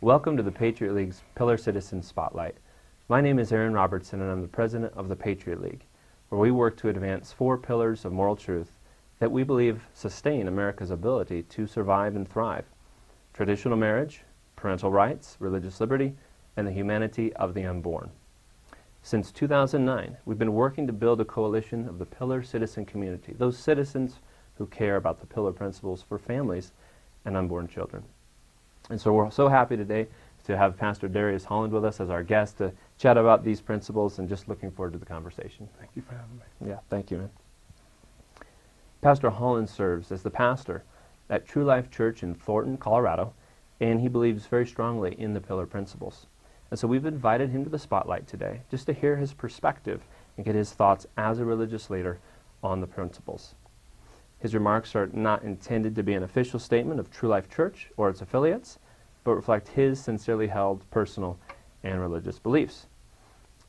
Welcome to the Patriot League's Pillar Citizen Spotlight. My name is Aaron Robertson and I'm the president of the Patriot League, where we work to advance 4 pillars of moral truth that we believe sustain America's ability to survive and thrive: traditional marriage, parental rights, religious liberty, and the humanity of the unborn. Since 2009, we've been working to build a coalition of the Pillar Citizen community, those citizens who care about the Pillar principles for families and unborn children. And so we're so happy today to have Pastor Darius Holland with us as our guest to chat about these principles, and just looking forward to the conversation. Thank you for having me. Yeah, thank you, man. Pastor Holland serves as the pastor at True Life Church in Thornton, Colorado, and he believes very strongly in the Pillar principles. And so we've invited him to the spotlight today just to hear his perspective and get his thoughts as a religious leader on the principles. His remarks are not intended to be an official statement of True Life Church or its affiliates, but reflect his sincerely held personal and religious beliefs.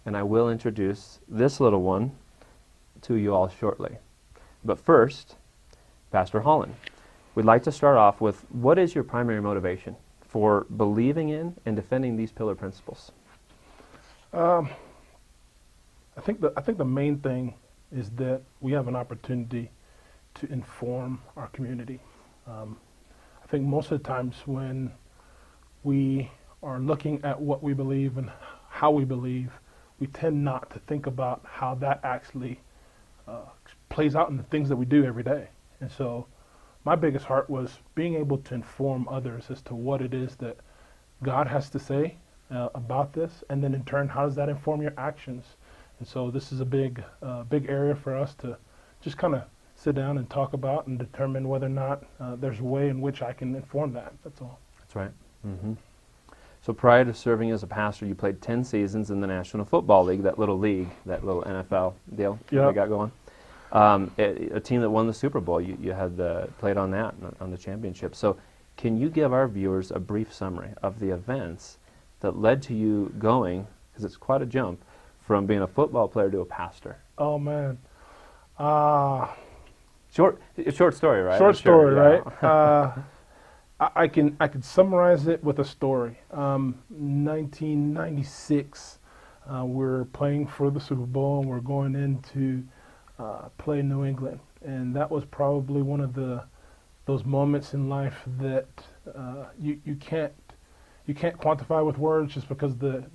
And I will introduce this little one to you all shortly. But first, Pastor Holland, we'd like to start off with, what is your primary motivation for believing in and defending these Pillar principles? I think the main thing is that we have an opportunity to inform our community. I think most of the times when we are looking at what we believe and how we believe, we tend not to think about how that actually plays out in the things that we do every day. And so my biggest heart was being able to inform others as to what it is that God has to say about this, and then in turn, how does that inform your actions? And so this is a big area for us to just kind of sit down and talk about and determine whether or not there's a way in which I can inform that. That's all. That's right. Mm-hmm. So prior to serving as a pastor, you played 10 seasons in the National Football League, that little NFL deal that we got going. A team that won the Super Bowl. You had played on that, on the championship. So can you give our viewers a brief summary of the events that led to you going, because it's quite a jump, from being a football player to a pastor? Oh, man. Short story, right? Short story, right? I can summarize it with a story. 1996, we're playing for the Super Bowl, and we're going in to play New England, and that was probably one of those moments in life that you can't quantify with words, just because the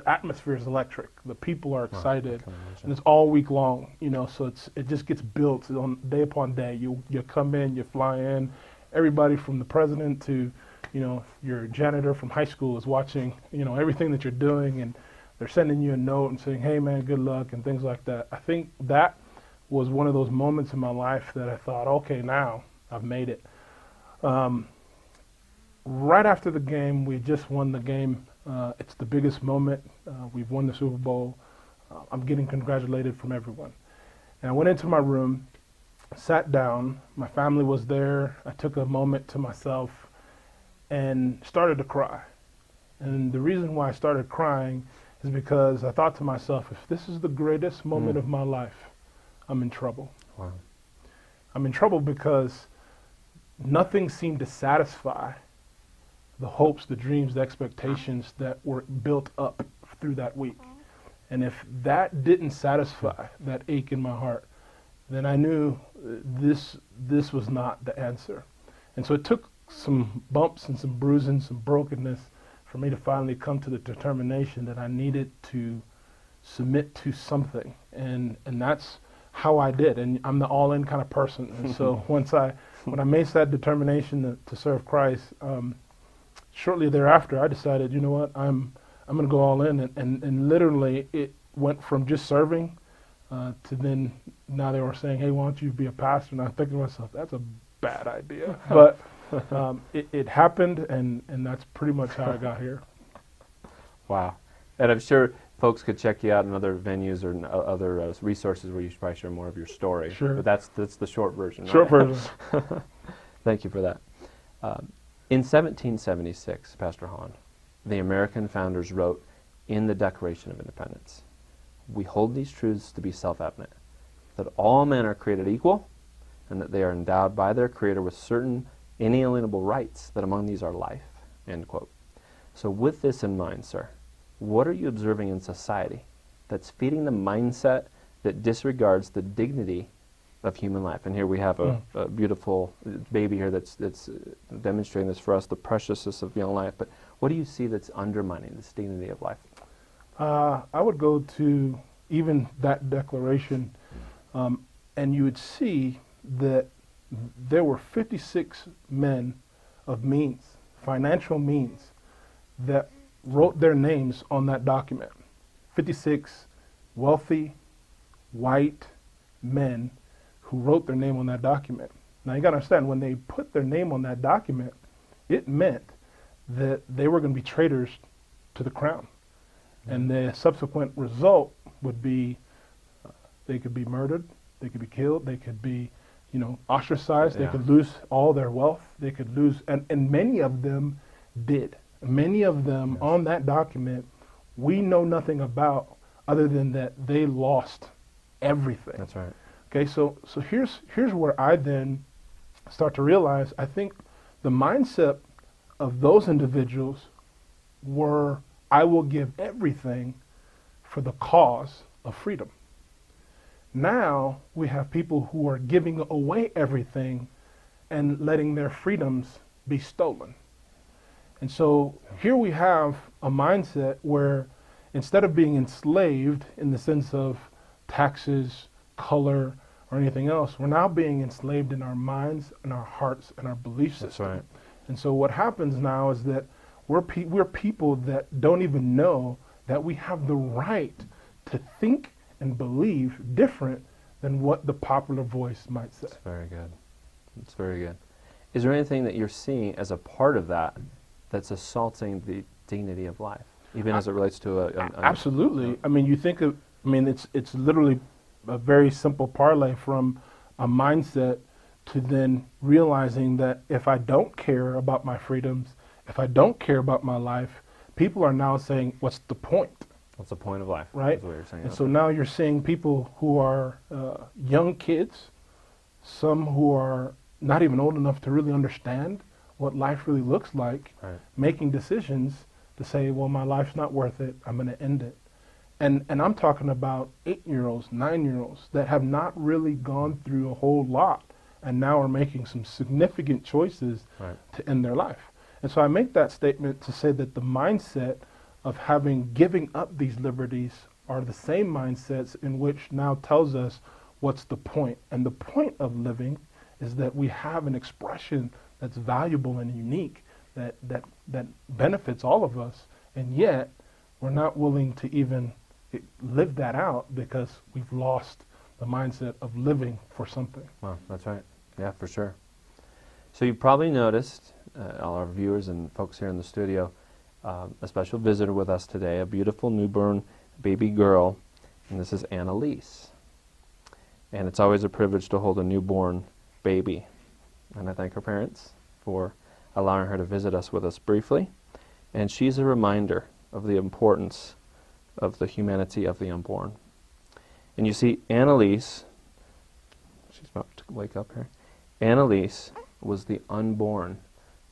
atmosphere is electric. The people are excited, and it's all week long, so it just gets built on day upon day. You come in, you fly in. Everybody from the president to, your janitor from high school is watching, everything that you're doing, and they're sending you a note and saying, "Hey man, good luck," and things like that. I think that was one of those moments in my life that I thought, okay, now I've made it. Right after the game, we just won the game. It's the biggest moment. We've won the Super Bowl. I'm getting congratulated from everyone. And I went into my room, sat down. My family was there. I took a moment to myself and started to cry. And the reason why I started crying is because I thought to myself, if this is the greatest moment of my life, I'm in trouble. Wow. I'm in trouble because nothing seemed to satisfy the hopes, the dreams, the expectations that were built up through that week. And if that didn't satisfy that ache in my heart, then I knew this was not the answer. And so it took some bumps and some bruising, some brokenness, for me to finally come to the determination that I needed to submit to something. And that's how I did. And I'm the all-in kind of person. And so when I made that determination to serve Christ, shortly thereafter, I decided, you know what, I'm going to go all in. And literally, it went from just serving to then now they were saying, "Hey, why don't you be a pastor?" And I'm thinking to myself, that's a bad idea. But it happened, and that's pretty much how I got here. Wow. And I'm sure folks could check you out in other venues or other resources where you should probably share more of your story. Sure. But that's the short version, right? Short version. Thank you for that. In 1776, Pastor Holland, the American founders wrote in the Declaration of Independence, "We hold these truths to be self-evident, that all men are created equal, and that they are endowed by their Creator with certain inalienable rights, that among these are life end quote. So with this in mind, sir, what are you observing in society that's feeding the mindset that disregards the dignity of human life? And here we have a beautiful baby here that's demonstrating this for us, the preciousness of young life. But what do you see that's undermining this dignity of life? I would go to even that declaration, and you would see that there were 56 men of means, financial means, that wrote their names on that document. 56 wealthy, white men who wrote their name on that document. Now you got to understand, when they put their name on that document, it meant that they were going to be traitors to the crown. And the subsequent result would be they could be murdered, they could be killed, they could be, ostracized, they could lose all their wealth, they could lose, and many of them did. Many of them on that document we know nothing about other than that they lost everything. That's right. Okay, so here's where I then start to realize, I think the mindset of those individuals were, I will give everything for the cause of freedom. Now we have people who are giving away everything and letting their freedoms be stolen. And so here we have a mindset where instead of being enslaved in the sense of taxes, color, or anything else, we're now being enslaved in our minds and our hearts and our belief system. That's right. And so what happens now is that we're people that don't even know that we have the right to think and believe different than what the popular voice might say. That's very good. That's very good. Is there anything that you're seeing as a part of that that's assaulting the dignity of life, even as it relates to Absolutely. I mean, it's literally a very simple parlay from a mindset to then realizing that if I don't care about my freedoms, if I don't care about my life, people are now saying, what's the point? What's the point of life? Right? Is what you're saying. And so now you're seeing people who are young kids, some who are not even old enough to really understand what life really looks like, Right. making decisions to say, well, my life's not worth it, I'm going to end it. And I'm talking about 8-year-olds, 9-year-olds that have not really gone through a whole lot and now are making some significant choices Right. to end their life. And so I make that statement to say that the mindset of giving up these liberties are the same mindsets in which now tells us what's the point. And the point of living is that we have an expression that's valuable and unique that benefits all of us, and yet we're not willing to even live that out because we've lost the mindset of living for something. Well, that's right. Yeah, for sure. So you probably noticed, all our viewers and folks here in the studio, a special visitor with us today, a beautiful newborn baby girl, and this is Annalise. And it's always a privilege to hold a newborn baby. And I thank her parents for allowing her to visit us with us briefly. And she's a reminder of the importance of the humanity of the unborn. And you see, Annalise, she's about to wake up here. Annalise was the unborn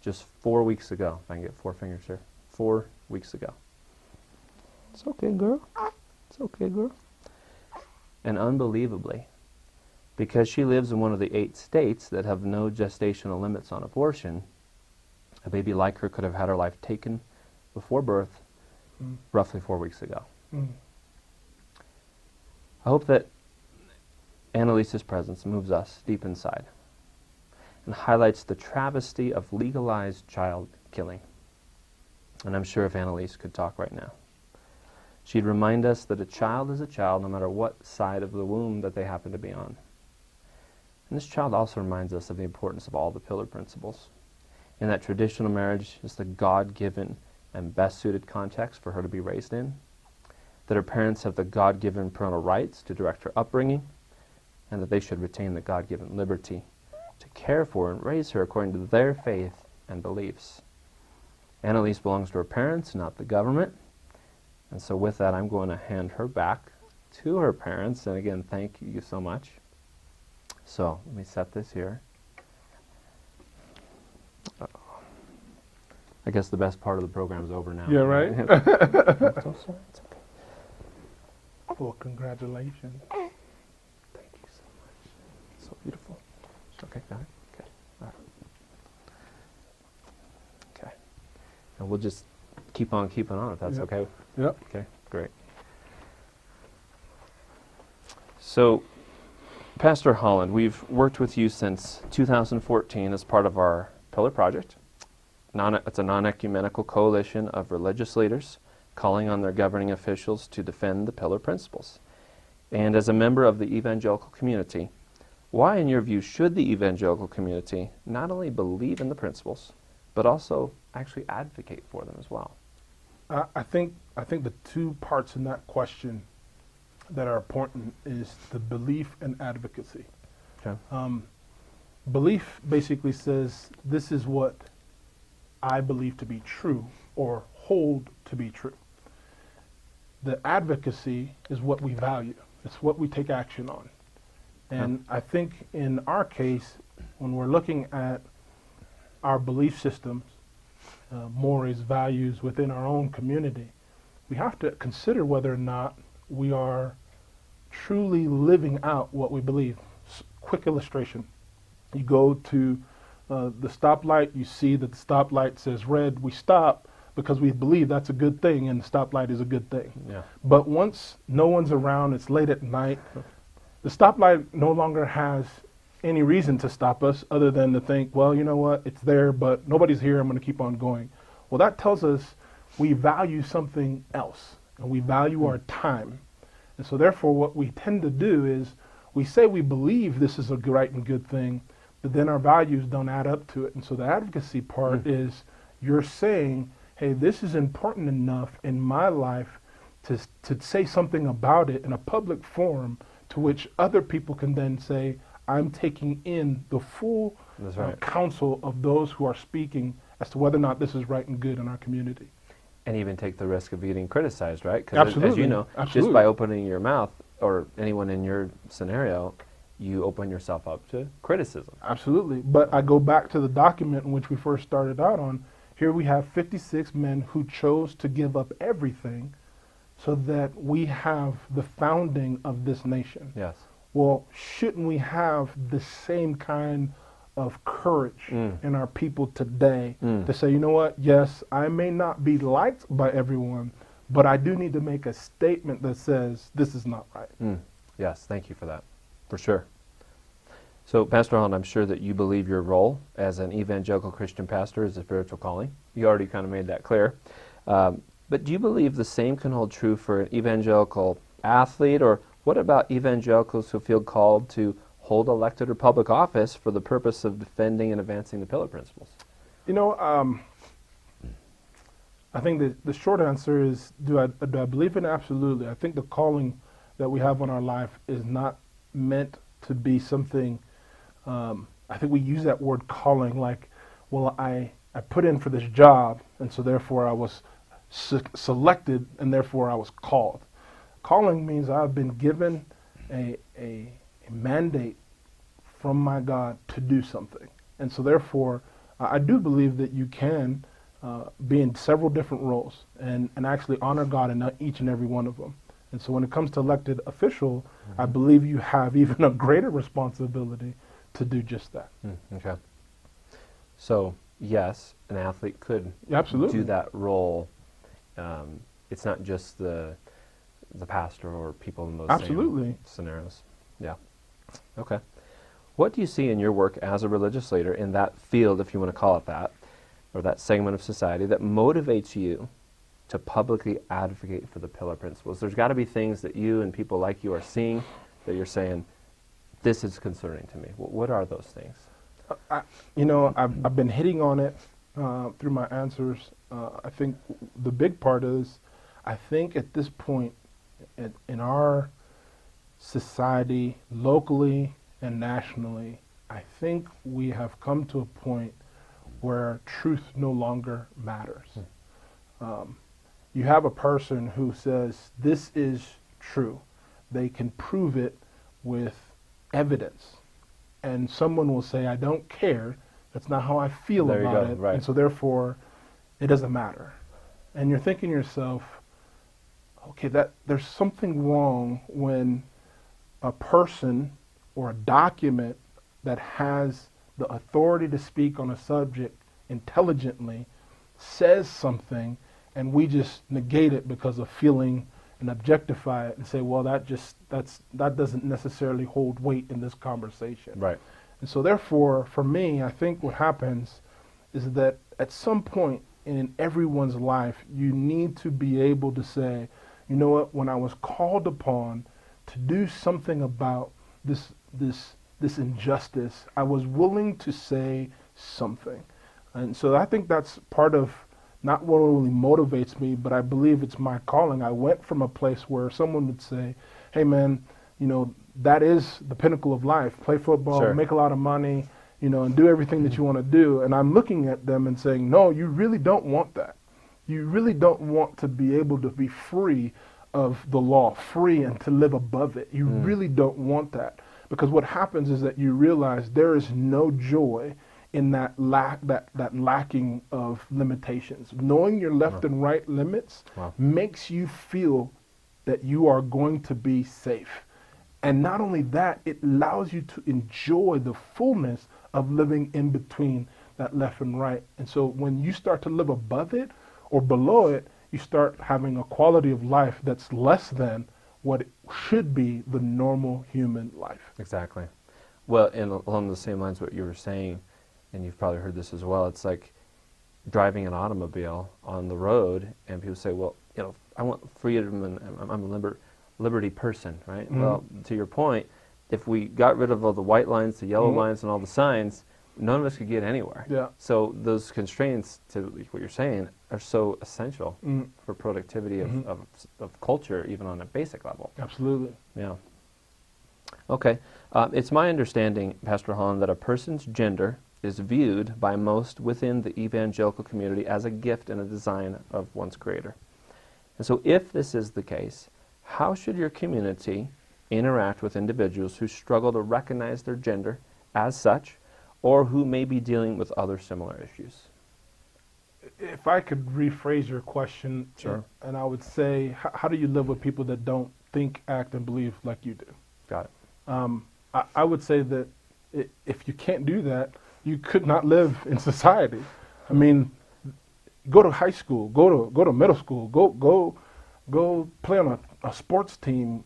just 4 weeks ago. If I can get 4 fingers here. 4 weeks ago. It's okay, girl. It's okay, girl. And unbelievably, because she lives in one of the 8 states that have no gestational limits on abortion, a baby like her could have had her life taken before birth roughly 4 weeks ago. I hope that Annalise's presence moves us deep inside and highlights the travesty of legalized child killing. And I'm sure if Annalise could talk right now, she'd remind us that a child is a child no matter what side of the womb that they happen to be on. And this child also reminds us of the importance of all the pillar principles, and that traditional marriage is the God-given and best-suited context for her to be raised in, that her parents have the God-given parental rights to direct her upbringing, and that they should retain the God-given liberty to care for and raise her according to their faith and beliefs. Annalise belongs to her parents, not the government. And so with that, I'm going to hand her back to her parents. And again, thank you so much. So let me set this here. I guess the best part of the program is over now. Yeah, right? I'm so sorry. It's okay. Well, congratulations. Thank you so much. So beautiful. Okay, got it? Okay. All right. Okay. And we'll just keep on keeping on if that's Yep. okay. Yep. Okay, great. So, Pastor Holland, we've worked with you since 2014 as part of our Pillar Project. It's a non-ecumenical coalition of religious leaders calling on their governing officials to defend the Pillar principles. And as a member of the evangelical community, why, in your view, should the evangelical community not only believe in the principles, but also actually advocate for them as well? I think the two parts in that question that are important is the belief and advocacy. Okay. Belief basically says this is what I believe to be true or hold to be true. The advocacy is what we value. It's what we take action on. And I think in our case, when we're looking at our belief systems, mores, values within our own community, we have to consider whether or not we are truly living out what we believe. Quick illustration. You go to the stoplight, you see that the stoplight says red, we stop because we believe that's a good thing and the stoplight is a good thing. Yeah. But once no one's around, it's late at night, the stoplight no longer has any reason to stop us other than to think, well, you know what, it's there, but nobody's here, I'm going to keep on going. Well, that tells us we value something else, and we value our time. And so therefore, what we tend to do is we say we believe this is a right and good thing, but then our values don't add up to it. And so the advocacy part is you're saying, hey, this is important enough in my life to say something about it in a public forum to which other people can then say, I'm taking in the full counsel of those who are speaking as to whether or not this is right and good in our community. And even take the risk of getting criticized, right? Because Absolutely. as you know, Absolutely. just by opening your mouth, or anyone in your scenario, you open yourself up to criticism. Absolutely. But I go back to the document in which we first started out on. Here we have 56 men who chose to give up everything so that we have the founding of this nation. Yes. Well, shouldn't we have the same kind of courage in our people today to say, you know what, yes, I may not be liked by everyone, but I do need to make a statement that says this is not right. Yes, thank you for that, for sure. So, Pastor Holland, I'm sure that you believe your role as an evangelical Christian pastor is a spiritual calling. You already kind of made that clear. But do you believe the same can hold true for an evangelical athlete, or what about evangelicals who feel called to hold elected or public office for the purpose of defending and advancing the Pillar principles? You know, I think the short answer is, do I believe in it? Absolutely. I think the calling that we have on our life is not meant to be something, I think we use that word calling like, well, I put in for this job, and so therefore I was selected, and therefore I was called. Calling means I've been given a mandate from my God to do something. And so therefore, I do believe that you can be in several different roles and actually honor God in each and every one of them. And so when it comes to elected official, I believe you have even a greater responsibility to do just that. Okay. So, yes, an athlete could Absolutely. do that role. It's not just the pastor or people in those Absolutely. same scenarios. Yeah. Okay. What do you see in your work as a religious leader in that field, if you want to call it that, or that segment of society that motivates you to publicly advocate for the Pillar principles? There's got to be things that you and people like you are seeing that you're saying, this is concerning to me. What are those things? I've been hitting on it through my answers. I think the big part is, I think at this point in our society, locally and nationally, I think we have come to a point where truth no longer matters. You have a person who says, this is true. They can prove it with evidence. And someone will say, I don't care. That's not how I feel There you about go, it. right. And so therefore, it doesn't matter. And you're thinking to yourself, okay, that there's something wrong when a person or a document that has the authority to speak on a subject intelligently says something and we just negate it because of feeling and objectify it and say, well, that doesn't necessarily hold weight in this conversation. Right. And so therefore, for me, I think what happens is that at some point in everyone's life, you need to be able to say, you know what, when I was called upon to do something about this injustice, I was willing to say something. And so I think that's part of not what really motivates me, but I believe it's my calling. I went from a place where someone would say, hey man, you know, that is the pinnacle of life. Play football, Sure. make a lot of money, you know, and do everything that you want to do. And I'm looking at them and saying, no, you really don't want that. You really don't want to be able to be free of the law, free and to live above it. You really don't want that. Because what happens is that you realize there is no joy in that lacking of limitations. Knowing your left and right limits makes you feel that you are going to be safe. And not only that, it allows you to enjoy the fullness of living in between that left and right. And so when you start to live above it or below it, you start having a quality of life that's less than what it should be the normal human life. Exactly. Well, and along the same lines what you were saying, and you've probably heard this as well, it's like driving an automobile on the road and people say, well, you know, I want freedom and I'm a liberty person, right? Mm-hmm. Well, to your point, if we got rid of all the white lines, the yellow lines, and all the signs, none of us could get anywhere. Yeah. So those constraints, to what you're saying, are so essential for productivity of culture, even on a basic level. Absolutely. Yeah. Okay. It's my understanding, Pastor Holland, that a person's gender is viewed by most within the evangelical community as a gift and a design of one's Creator. And so if this is the case, how should your community interact with individuals who struggle to recognize their gender as such, or who may be dealing with other similar issues? If I could rephrase your question, Sure. And I would say, how do you live with people that don't think, act, and believe like you do? Got it. I would say that if you can't do that, you could not live in society. I mean, go to high school, go to middle school, go play on a sports team.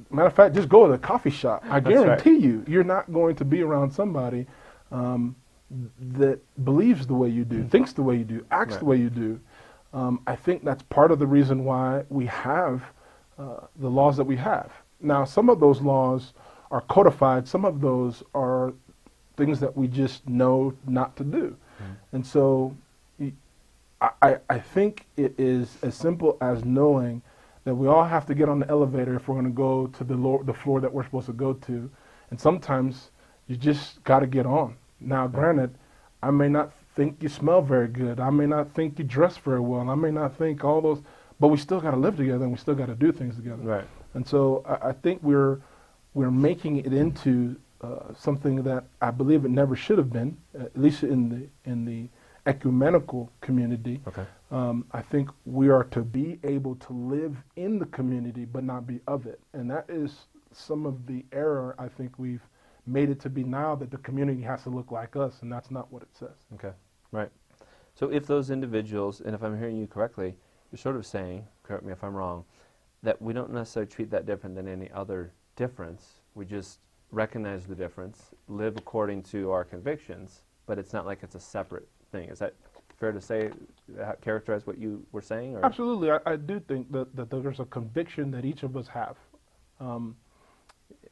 Matter of fact, just go to the coffee shop. I guarantee you, you're not going to be around somebody that believes the way you do, thinks the way you do, acts the way you do. I think that's part of the reason why we have the laws that we have. Now, some of those laws are codified. Some of those are things that we just know not to do. And so I think it is as simple as knowing that we all have to get on the elevator if we're going to go to the floor that we're supposed to go to. And sometimes you just got to get on. Now, granted, I may not think you smell very good. I may not think you dress very well. I may not think all those, but we still got to live together and we still got to do things together. Right. And so I think we're making it into something that I believe it never should have been, at least in the ecumenical community. Okay. I think we are to be able to live in the community but not be of it. And that is some of the error I think we've made it to be now, that the community has to look like us, and that's not what it says. Okay. Right. So if those individuals, and if I'm hearing you correctly, you're sort of saying, correct me if I'm wrong, that we don't necessarily treat that different than any other difference. We just recognize the difference, live according to our convictions, but it's not like it's a separate thing. Is that fair to say, characterize what you were saying? Or? Absolutely. I do think that there's a conviction that each of us have.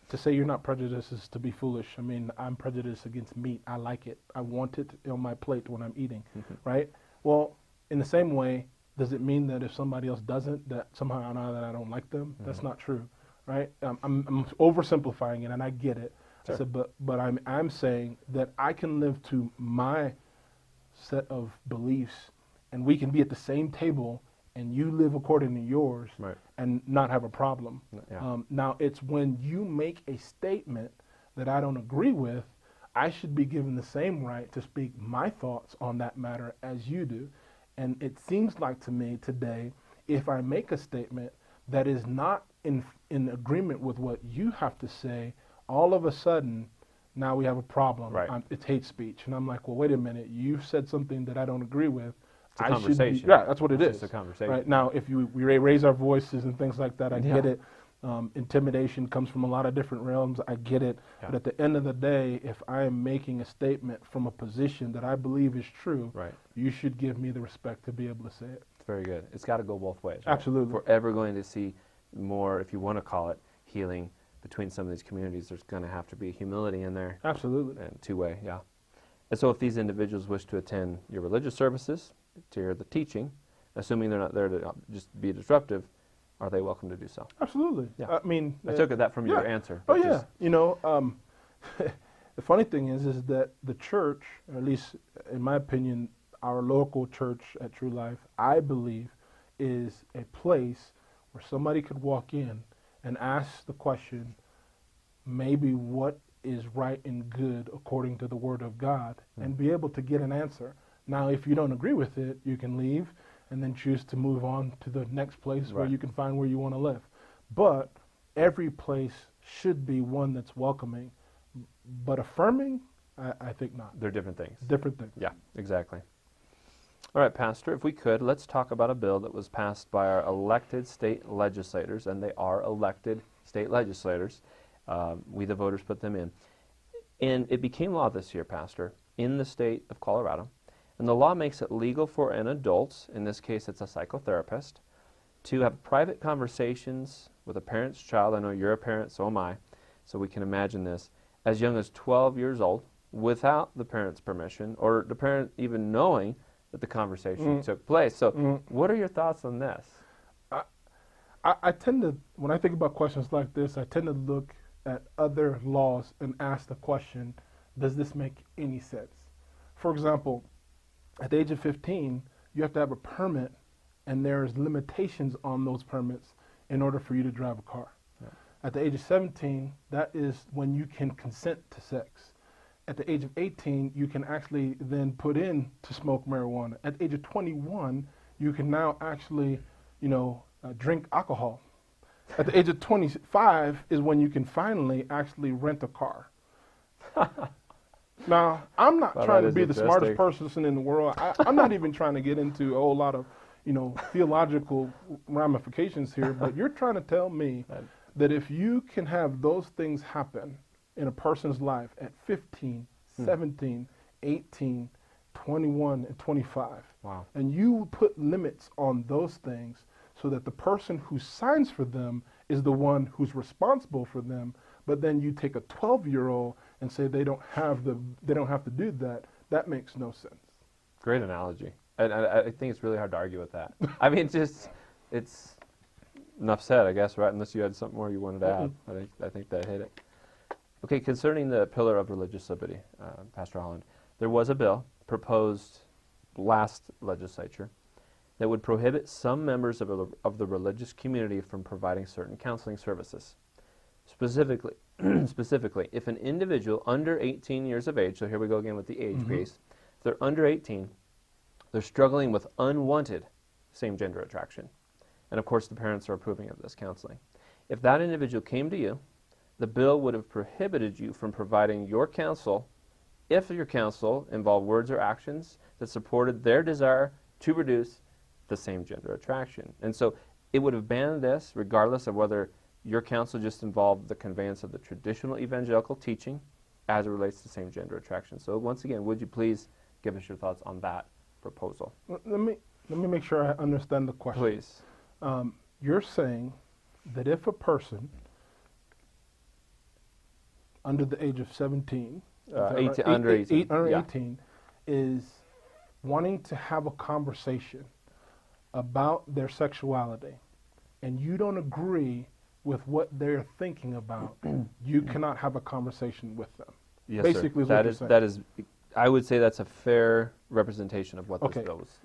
To say you're not prejudiced is to be foolish. I mean, I'm prejudiced against meat. I like it. I want it on my plate when I'm eating, right? Well, in the same way, does it mean that if somebody else doesn't, that somehow I know that I don't like them? That's not true, right? I'm oversimplifying it, and I get it. Sure. I said, but I'm saying that I can live to my set of beliefs, and we can be at the same table, and you live according to yours, Right. and not have a problem. Yeah. Now, it's when you make a statement that I don't agree with, I should be given the same right to speak my thoughts on that matter as you do. And it seems like to me today, if I make a statement that is not in agreement with what you have to say, all of a sudden, now we have a problem. Right. It's hate speech. And I'm like, well, wait a minute. You've said something that I don't agree with. It's a I should be, conversation. yeah, that's what it It's is. just a conversation. Right now, if we raise our voices and things like that, I Yeah. get it. Intimidation comes from a lot of different realms. I get it. Yeah. But at the end of the day, if I am making a statement from a position that I believe is true, Right. you should give me the respect to be able to say it. It's very good. It's got to go both ways. Right? Absolutely. If we're ever going to see more, if you want to call it, healing between some of these communities, there's going to have to be humility in there. Absolutely. And two-way, yeah. And so if these individuals wish to attend your religious services, to hear the teaching, assuming they're not there to just be disruptive, are they welcome to do so? Absolutely. Yeah. I mean, I took that from your yeah. answer. Oh which yeah. is- You know, the funny thing is that the church, or at least in my opinion, our local church at True Life, I believe, is a place where somebody could walk in and ask the question, maybe what is right and good according to the Word of God, and be able to get an answer. Now, if you don't agree with it, you can leave and then choose to move on to the next place where Right. you can find where you want to live. But every place should be one that's welcoming, but affirming, I think not. They're different things. Different thing. Yeah, exactly. All right, Pastor, if we could, let's talk about a bill that was passed by our elected state legislators, and they are elected state legislators. We, the voters, put them in. And it became law this year, Pastor, in the state of Colorado. And the law makes it legal for an adult, in this case it's a psychotherapist, to have private conversations with a parent's child. I know you're a parent, so am I, so we can imagine this, as young as 12 years old, without the parent's permission, or the parent even knowing that the conversation took place. So what are your thoughts on this? I tend to, when I think about questions like this, I tend to look at other laws and ask the question, does this make any sense? For example, at the age of 15, you have to have a permit, and there's limitations on those permits in order for you to drive a car. Yeah. At the age of 17, that is when you can consent to sex. At the age of 18, you can actually then put in to smoke marijuana. At the age of 21, you can now actually, drink alcohol. At the age of 25 is when you can finally actually rent a car. Now, I'm not Well, trying that to be is the smartest interesting. person in the world. I'm not even trying to get into a whole lot of, theological ramifications here, but you're trying to tell me that if you can have those things happen in a person's life at 15, 17, 18, 21, and 25, Wow. and you put limits on those things so that the person who signs for them is the one who's responsible for them, but then you take a 12-year-old and say they don't have to do that, that makes no sense. Great analogy. And I think it's really hard to argue with that. I mean, it's enough said, I guess, right? Unless you had something more you wanted to add. I think that hit it. Okay, concerning the pillar of religious liberty, Pastor Holland, there was a bill proposed last legislature that would prohibit some members of the religious community from providing certain counseling services. Specifically, if an individual under 18 years of age, so here we go again with the age piece, if they're under 18, they're struggling with unwanted same-gender attraction. And of course, the parents are approving of this counseling. If that individual came to you, the bill would have prohibited you from providing your counsel if your counsel involved words or actions that supported their desire to produce the same gender attraction. And so it would have banned this regardless of whether your counsel just involved the conveyance of the traditional evangelical teaching as it relates to same gender attraction. So once again, would you please give us your thoughts on that proposal? Let me make sure I understand the question. Please. You're saying that if a person under the age of 17, Under 18. Yeah. 18 is wanting to have a conversation about their sexuality, and you don't agree with what they're thinking about, you cannot have a conversation with them. Yes, Basically, sir. is what you're saying. That is, I would say that's a fair representation of what this Okay. bill was.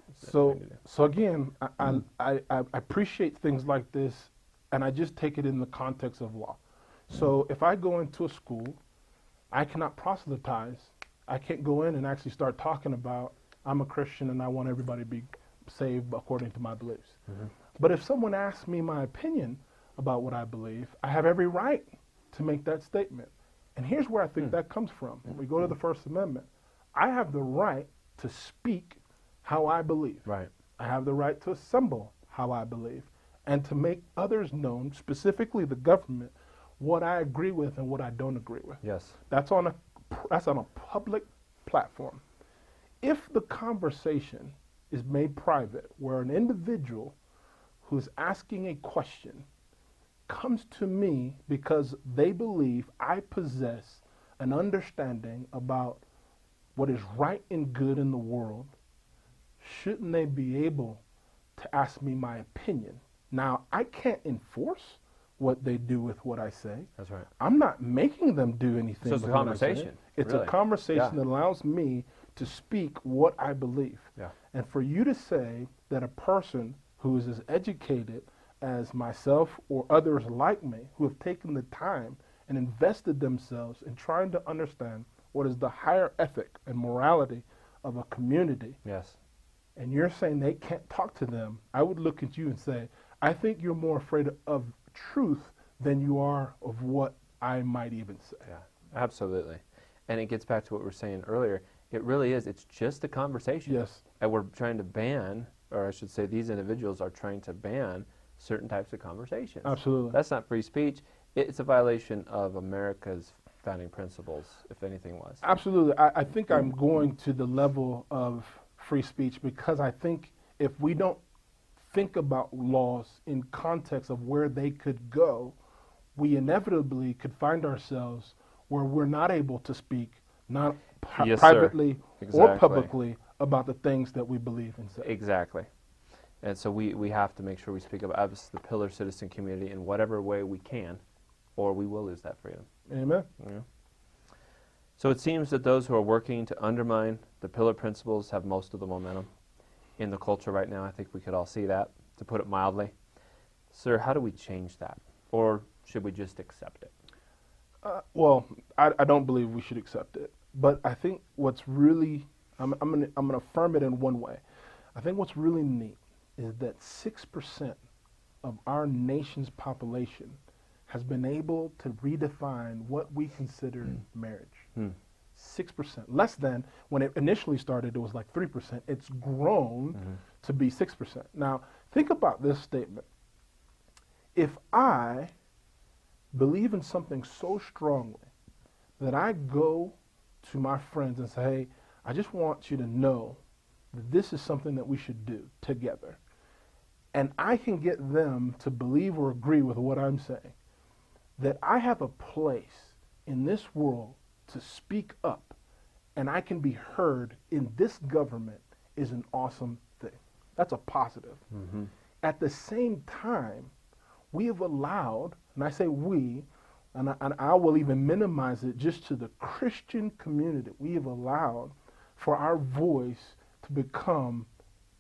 So again, I appreciate things like this, and I just take it in the context of law. So if I go into a school I cannot proselytize. I can't go in and actually start talking about, I'm a Christian and I want everybody to be saved according to my beliefs. Mm-hmm. But if someone asks me my opinion about what I believe, I have every right to make that statement. And here's where I think that comes from. When we go to the First Amendment, I have the right to speak how I believe. Right. I have the right to assemble how I believe and to make others known, specifically the government, what I agree with and what I don't agree with. Yes. That's on a public platform. If the conversation is made private, where an individual who's asking a question comes to me because they believe I possess an understanding about what is right and good in the world, shouldn't they be able to ask me my opinion? Now, I can't enforce what they do with what I say. That's right. I'm not making them do anything. So it's a with what I say. conversation, It's really. a conversation Yeah. that allows me to speak what I believe. Yeah. And for you to say that a person who is as educated as myself or others like me, who have taken the time and invested themselves in trying to understand what is the higher ethic and morality of a community, Yes. and you're saying they can't talk to them, I would look at you and say, I think you're more afraid of truth than you are of what I might even say. Yeah, absolutely. And it gets back to what we were saying earlier. It really is. It's just a conversation. Yes. And we're trying to ban, or I should say these individuals are trying to ban certain types of conversations. Absolutely. That's not free speech. It's a violation of America's founding principles, if anything was. Absolutely. I think I'm going to the level of free speech because I think if we don't think about laws in context of where they could go, we inevitably could find ourselves where we're not able to speak, not Yes, sir. privately or Exactly. publicly, about the things that we believe and say. Exactly. And so we have to make sure we speak about us, the pillar citizen community, in whatever way we can, or we will lose that freedom. Amen. Yeah. So it seems that those who are working to undermine the pillar principles have most of the momentum in the culture right now. I think we could all see that, to put it mildly. Sir, how do we change that? Or should we just accept it? Well, I don't believe we should accept it, but I think what's really I'm gonna affirm it in one way. I think what's really neat is that 6% of our nation's population has been able to redefine what we consider marriage. 6%, less than when it initially started. It was like 3%. It's grown to be 6%. Now, think about this statement. If I believe in something so strongly that I go to my friends and say, hey, I just want you to know that this is something that we should do together, and I can get them to believe or agree with what I'm saying, that I have a place in this world to speak up and I can be heard in this government is an awesome thing. That's a positive. At the same time, we have allowed, and I say we, and I will even minimize it just to the Christian community, we have allowed for our voice to become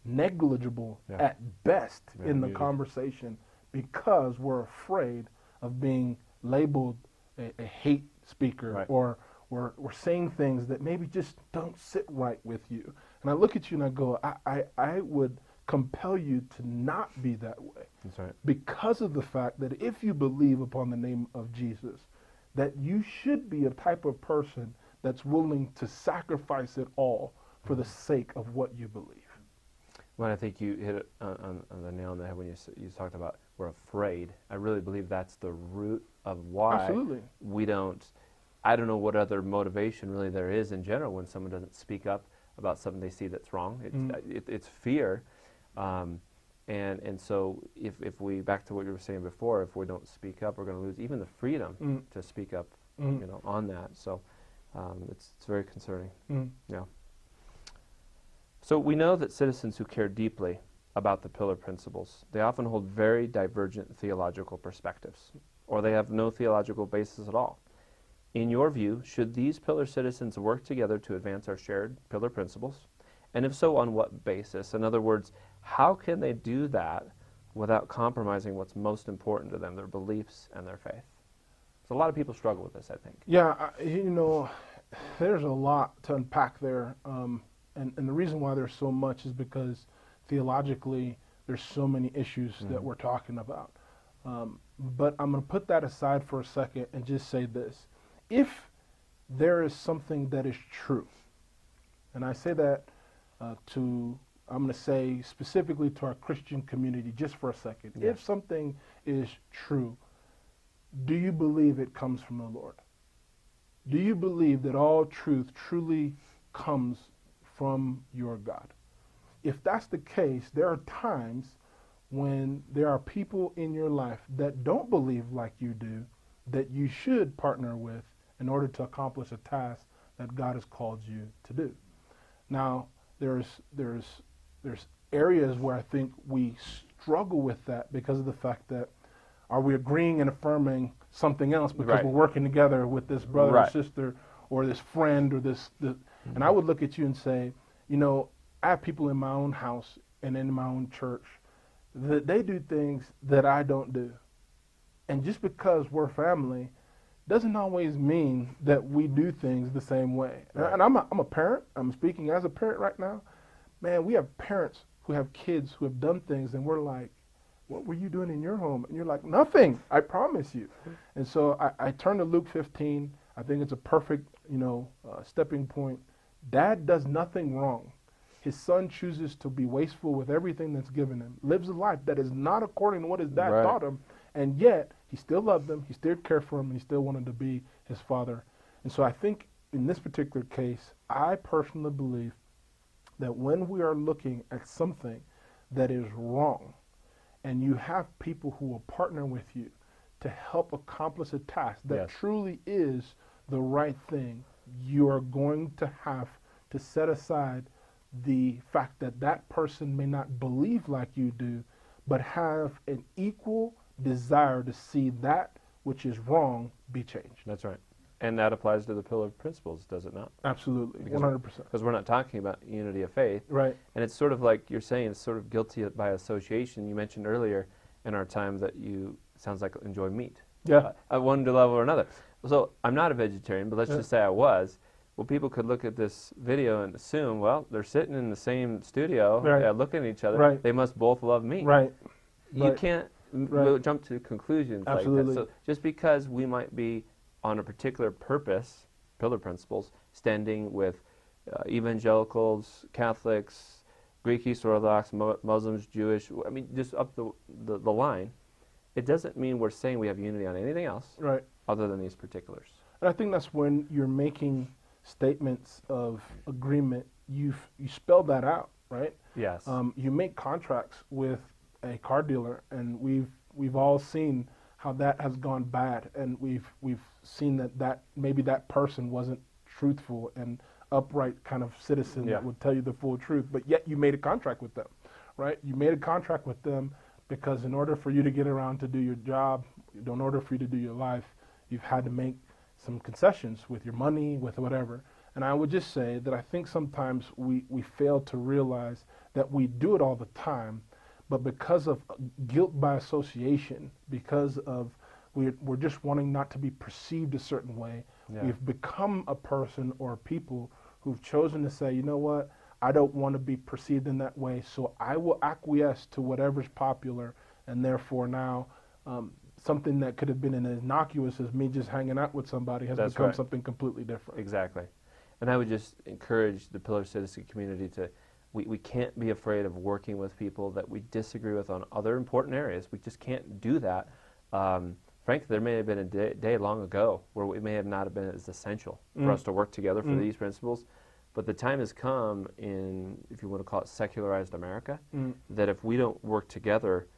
negligible at best in the conversation because we're afraid of being labeled a hate speaker, or we're saying things that maybe just don't sit right with you. And I look at you and I go, I would compel you to not be that way. That's right. Because of the fact that if you believe upon the name of Jesus, that you should be a type of person that's willing to sacrifice it all for the sake of what you believe. Well, I think you hit it on the nail on the head when you talked about we're afraid. I really believe that's the root of why Absolutely. we don't. I don't know what other motivation really there is in general when someone doesn't speak up about something they see that's wrong. It's fear. And so if we, back to what you were saying before, if we don't speak up, we're going to lose even the freedom to speak up, on that. So it's very concerning. Yeah. So we know that citizens who care deeply about the pillar principles, they often hold very divergent theological perspectives, or they have no theological basis at all. In your view, should these pillar citizens work together to advance our shared pillar principles? And if so, on what basis? In other words, how can they do that without compromising what's most important to them, their beliefs and their faith? So a lot of people struggle with this, I think. Yeah, there's a lot to unpack there, and the reason why there's so much is because theologically there's so many issues that we're talking about. But I'm going to put that aside for a second and just say this: if there is something that is true, and I say that I'm going to say specifically to our Christian community just for a second. Yeah. If something is true, do you believe it comes from the Lord? Do you believe that all truth truly comes from your God? If that's the case, there are times when there are people in your life that don't believe like you do, that you should partner with in order to accomplish a task that God has called you to do. Now, there's areas where I think we struggle with that because of the fact that are we agreeing and affirming something else because Right. we're working together with this brother Right. or sister or this friend or this and I would look at you and say, I have people in my own house and in my own church that they do things that I don't do. And just because we're family doesn't always mean that we do things the same way. Right. And I'm a parent. I'm speaking as a parent right now. Man, we have parents who have kids who have done things, and we're like, what were you doing in your home? And you're like, nothing, I promise you. And so I turn to Luke 15. I think it's a perfect, stepping point. Dad does nothing wrong. His son chooses to be wasteful with everything that's given him, lives a life that is not according to what his dad Right. taught him, and yet he still loved him, he still cared for him, and he still wanted to be his father. And so I think in this particular case, I personally believe that when we are looking at something that is wrong, and you have people who will partner with you to help accomplish a task that Yes. truly is the right thing, you are going to have to set aside the fact that that person may not believe like you do, but have an equal desire to see that which is wrong be changed. That's right. And that applies to the pillar of principles, does it not? Absolutely, Because- 100%. Because we're not talking about unity of faith. Right. And it's sort of like you're saying, it's sort of guilty by association. You mentioned earlier in our time that you, sounds like, enjoy meat. Yeah. At one level or another. So I'm not a vegetarian, but let's just say I was. Well, people could look at this video and assume, well, they're sitting in the same studio, Right. looking at each other. Right. They must both love meat. Right. You Right. can't Right. jump to conclusions Absolutely. like that. So just because we might be on a particular purpose, pillar principles, standing with evangelicals, Catholics, Greek Eastern Orthodox, Muslims, Jewish, I mean, just up the line, it doesn't mean we're saying we have unity on anything else Right. other than these particulars. And I think that's when you're making statements of agreement, you spell that out, right? Yes. You make contracts with a car dealer, and we've all seen how that has gone bad, and we've seen that maybe that person wasn't truthful and upright kind of citizen Yeah. that would tell you the full truth, but yet you made a contract with them, right? You made a contract with them because in order for you to get around to do your job, in order for you to do your life, you've had to make some concessions with your money, with whatever. And I would just say that I think sometimes we fail to realize that we do it all the time, but because of guilt by association, because of we're just wanting not to be perceived a certain way, Yeah. we've become a person or people who've chosen to say, you know what, I don't want to be perceived in that way, so I will acquiesce to whatever's popular, and therefore now something that could have been as innocuous as me just hanging out with somebody has That's become right. something completely different. Exactly. And I would just encourage the Pillar Citizen community to, we can't be afraid of working with people that we disagree with on other important areas. We just can't do that. Frankly, there may have been a day long ago where it may have not have been as essential for us to work together for these principles. But the time has come in, if you want to call it secularized America, that if we don't work together,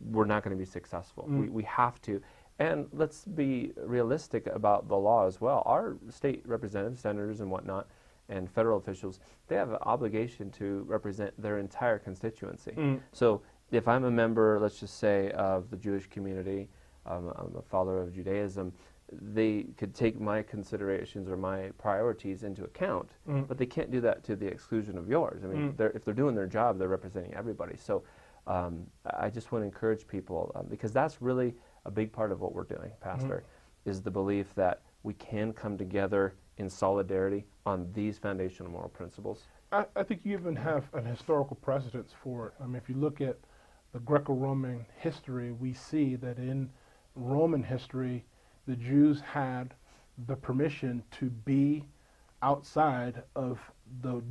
we're not going to be successful. We have to. And let's be realistic about the law as well. Our state representatives, senators and whatnot, and federal officials, they have an obligation to represent their entire constituency. So if I'm a member, let's just say, of the Jewish community, I'm a follower of Judaism, they could take my considerations or my priorities into account, but they can't do that to the exclusion of yours. I mean, if they're doing their job, they're representing everybody. So I just want to encourage people, because that's really a big part of what we're doing, Pastor, is the belief that we can come together in solidarity on these foundational moral principles. I think you even have an historical precedence for it. I mean, if you look at the Greco-Roman history, we see that in Roman history, the Jews had the permission to be outside of the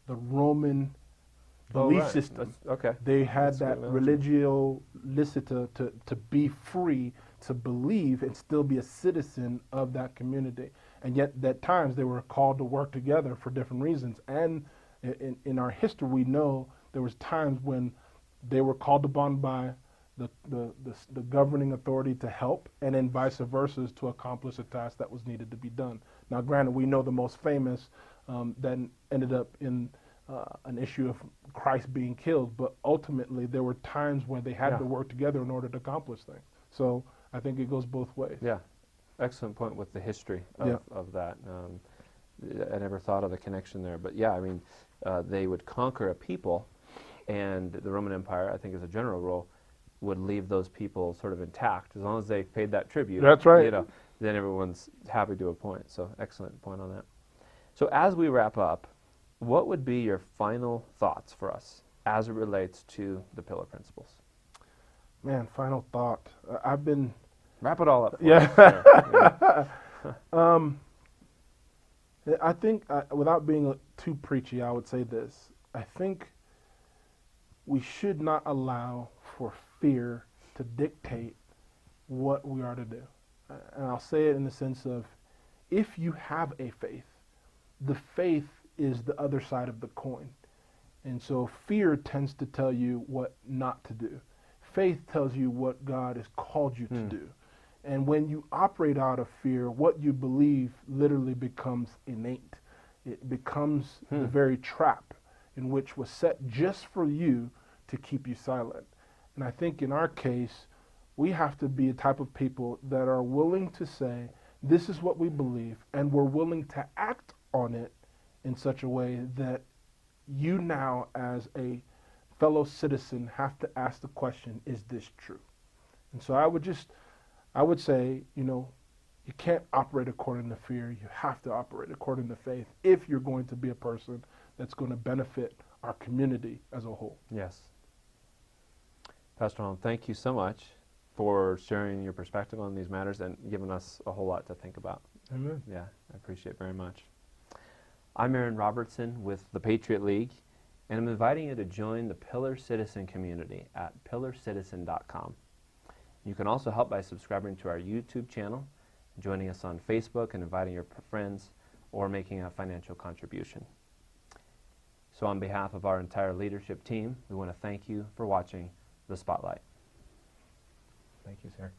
Roman belief system. Okay. They had That's a that good religio licita to be free, to believe and still be a citizen of that community. And yet at times they were called to work together for different reasons. And in our history, we know there was times when they were called upon by the governing authority to help, and then vice versa to accomplish a task that was needed to be done. Now, granted, we know the most famous that ended up in an issue of Christ being killed, but ultimately there were times when they had to work together in order to accomplish things. So I think it goes both ways. Yeah, excellent point with the history of that. I never thought of the connection there, but yeah, I mean, they would conquer a people, and the Roman Empire, I think as a general rule, would leave those people sort of intact as long as they paid that tribute. That's right. You know, then everyone's happy to a point. So excellent point on that. So as we wrap up, what would be your final thoughts for us as it relates to the pillar principles? Man, final thought. I've been Wrap it all up. I think, without being too preachy, I would say this. I think we should not allow for fear to dictate what we are to do. And I'll say it in the sense of, if you have a faith, the faith is the other side of the coin. And so fear tends to tell you what not to do. Faith tells you what God has called you to do. And when you operate out of fear, what you believe literally becomes innate. It becomes the very trap in which was set just for you to keep you silent. And I think in our case, we have to be a type of people that are willing to say, this is what we believe, and we're willing to act on it in such a way that you now, as a fellow citizen, have to ask the question, is this true? And so I would say, you can't operate according to fear. You have to operate according to faith if you're going to be a person that's going to benefit our community as a whole. Yes. Pastor Holland, thank you so much for sharing your perspective on these matters and giving us a whole lot to think about. Amen. Yeah, I appreciate it very much. I'm Aaron Robertson with the Patriot League, and I'm inviting you to join the Pillar Citizen community at pillarcitizen.com. You can also help by subscribing to our YouTube channel, joining us on Facebook, and inviting your friends, or making a financial contribution. So on behalf of our entire leadership team, we want to thank you for watching The Spotlight. Thank you, sir.